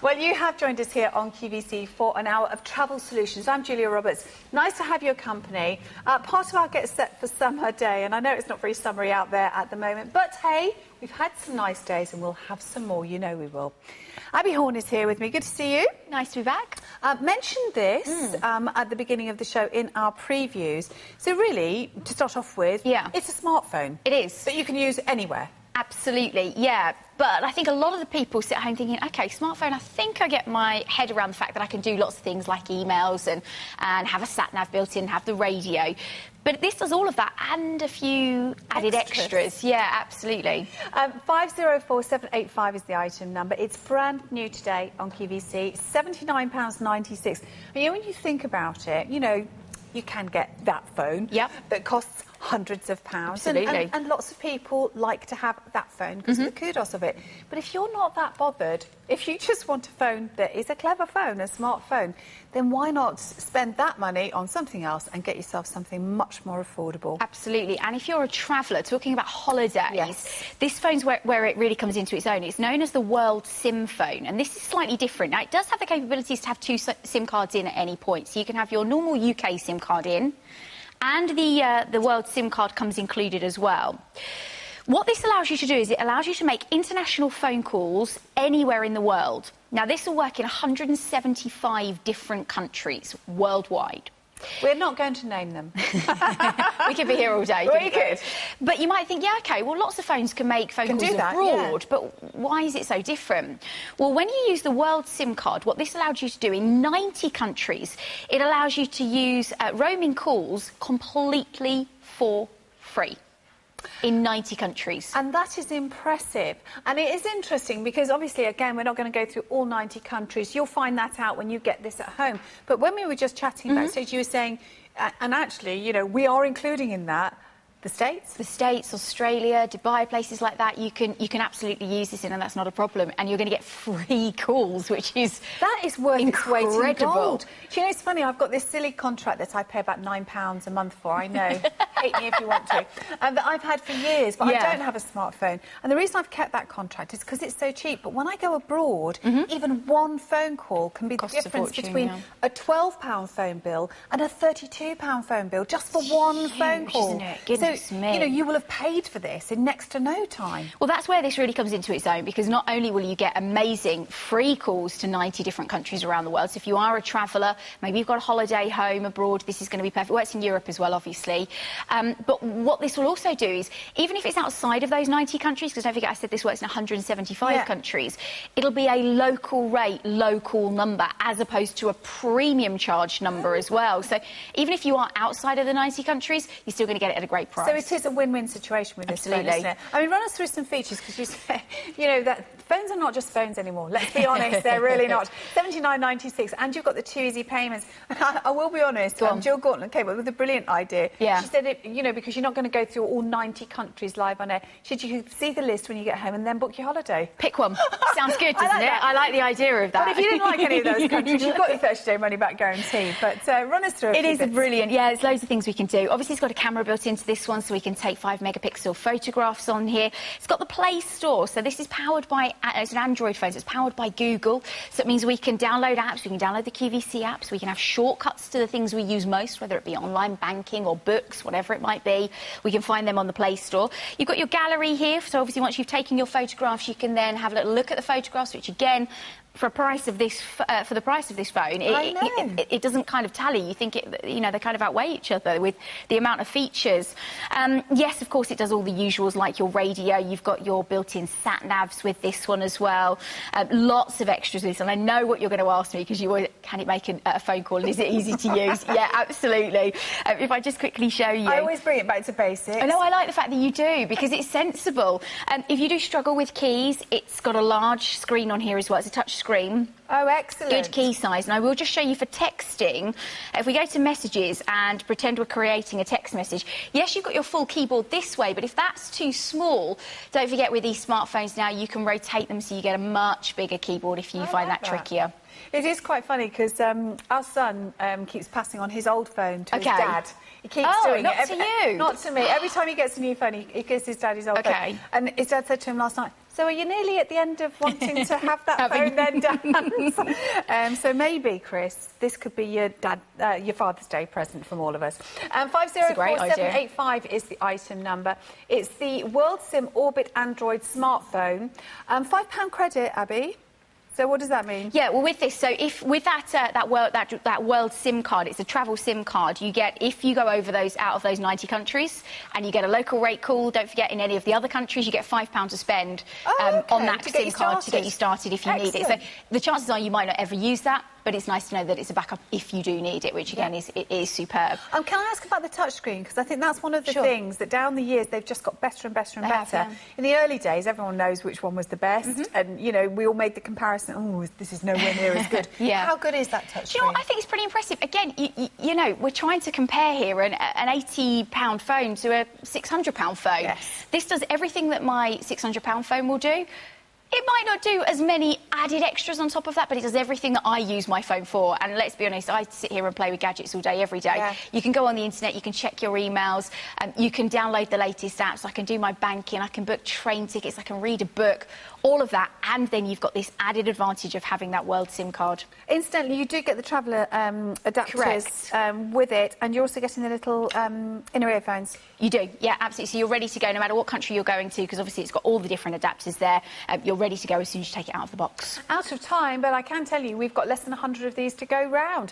Well, you have joined us here on QVC for an hour of travel solutions. I'm Julia Roberts. Nice to have your company. Part of our Get Set for Summer Day, and I know it's not very summery out there at the moment, but hey, we've had some nice days and we'll have some more, you know we will. Abby Horn is here with me. Good to see you. Nice to be back. Mentioned this at the beginning of the show in our previews. So really, to start off with, it's a smartphone. It is. That you can use anywhere. Absolutely, yeah. But I think a lot of the people sit at home thinking, OK, smartphone, I think I get my head around the fact that I can do lots of things like emails and have a sat-nav built in, have the radio. But this does all of that and a few added extras. Yeah, absolutely. 504785 is the item number. It's brand new today on QVC, £79.96. And when you think about it, you know, you can get that phone that costs hundreds of pounds. Absolutely. And lots of people like to have that phone because of the kudos of it. But if you're not that bothered, if you just want a phone that is a clever phone, a smartphone, then why not spend that money on something else and get yourself something much more affordable? Absolutely. And if you're a traveller, talking about holidays, this phone's where it really comes into its own. It's known as the WorldSIM phone, and this is slightly different. Now, it does have the capabilities to have two SIM cards in at any point. So you can have your normal UK SIM card in, and the World SIM card comes included as well. What this allows you to do is it allows you to make international phone calls anywhere in the world. Now, this will work in 175 different countries worldwide. We're not going to name them. We could be here all day. We could. But you might think, yeah, OK, well, lots of phones can make phone calls abroad, but why is it so different? Well, when you use the World SIM card, what this allows you to do in 90 countries, it allows you to use roaming calls completely for free. In 90 countries. And that is impressive. And it is interesting because, obviously, again, we're not going to go through all 90 countries. You'll find that out when you get this at home. But when we were just chatting backstage, you were saying, and actually, you know, we are including in that the States? The States, Australia, Dubai, places like that, you can absolutely use this in, and that's not a problem. And you're going to get free calls, which is that is worth incredible. Its weight in gold. Do you know, it's funny, I've got this silly contract that I pay about £9 a month for, I know. Hate me if you want to. That I've had for years, but I don't have a smartphone. And the reason I've kept that contract is because it's so cheap. But when I go abroad, even one phone call can be the difference between a £12 phone bill and a £32 phone bill just for one phone call. Isn't it? Goodness me. You know, you will have paid for this in next to no time. Well, that's where this really comes into its own, because not only will you get amazing free calls to 90 different countries around the world, so if you are a traveller, maybe you've got a holiday home abroad, this is going to be perfect. It works in Europe as well, obviously. But what this will also do is, even if it's outside of those 90 countries, because don't forget I said this works in 175 countries, it'll be a local rate, local number, as opposed to a premium charge number as well. So even if you are outside of the 90 countries, you're still going to get it at a great price. So it is a win-win situation with this phone, isn't it? I mean, run us through some features, because you say, you know, that phones are not just phones anymore. Let's be honest, they're really not. £79.96, and you've got the 2 easy payments. And I will be honest, Jill Gauntlet came up with a brilliant idea. She said, you know, because you're not going to go through all 90 countries live on air, she said you could see the list when you get home and then book your holiday. Pick one. Sounds good, doesn't it? I like the idea of that. But if you didn't like any of those countries, you've got your 30-day money-back guarantee. But run us through it. It is brilliant. Yeah, there's loads of things we can do. Obviously, it's got a camera built into this one, so we can take 5-megapixel photographs on here. It's got the Play Store, so this is powered by, it's an Android phone, so it's powered by Google. So it means we can download apps, we can download the QVC apps, we can have shortcuts to the things we use most, whether it be online banking or books, whatever it might be. We can find them on the Play Store. You've got your gallery here, so obviously once you've taken your photographs, you can then have a little look at the photographs, which again, for the price of this phone, it doesn't kind of tally. You think you know, they kind of outweigh each other with the amount of features. Yes, of course, it does all the usuals like your radio. You've got your built-in sat-navs with this one as well. Lots of extras with this, and I know what you're going to ask me, because you always, can it make a phone call and is it easy to use? Yeah, absolutely. If I just quickly show you. I always bring it back to basics. I know, I like the fact that you do, because it's sensible. If you do struggle with keys, it's got a large screen on here as well. It's a touch screen. Oh, excellent. Good key size. And I will just show you for texting. If we go to messages and pretend we're creating a text message, yes, you've got your full keyboard this way, but if that's too small, don't forget with these smartphones now, you can rotate them so you get a much bigger keyboard if you find that trickier. It is quite funny because our son keeps passing on his old phone to his dad. He keeps doing it. To you? Not to me. Every time he gets a new phone, he gives his dad his old phone. And his dad said to him last night, So are you nearly at the end of wanting to have that phone then, Dan? So maybe, Chris, this could be your Father's Day present from all of us. 504785 is the item number. It's the WorldSIM Orbit Android smartphone. £5 credit, Abby. So what does that mean? Yeah, well, with this, so if with that World SIM card, it's a travel SIM card. You get, if you go over out of those 90 countries, and you get a local rate call. Don't forget, in any of the other countries, you get £5 to spend on that SIM card to get you started if you need it. So the chances are you might not ever use that, but it's nice to know that it's a backup if you do need it, which again is superb. Can I ask about the touchscreen? Because I think that's one of the things that down the years they've just got better and better and better. In the early days, everyone knows which one was the best, and you know we all made the comparison. Oh, this is nowhere near as good. How good is that touchscreen? Do you know what? I think it's pretty impressive. Again, you know, we're trying to compare here an £80 phone to a £600 phone. Yes. This does everything that my £600 phone will do. It might not do as many added extras on top of that, but it does everything that I use my phone for. And let's be honest, I sit here and play with gadgets all day, every day. Yeah. You can go on the internet, you can check your emails, you can download the latest apps, I can do my banking, I can book train tickets, I can read a book, all of that. And then you've got this added advantage of having that World SIM card. Incidentally, you do get the traveller adapters with it, and you're also getting the little inner earphones. You do, yeah, absolutely. So you're ready to go no matter what country you're going to, because obviously it's got all the different adapters there. You're ready to go as soon as you take it out of the box. Out of time, but I can tell you we've got less than 100 of these to go round.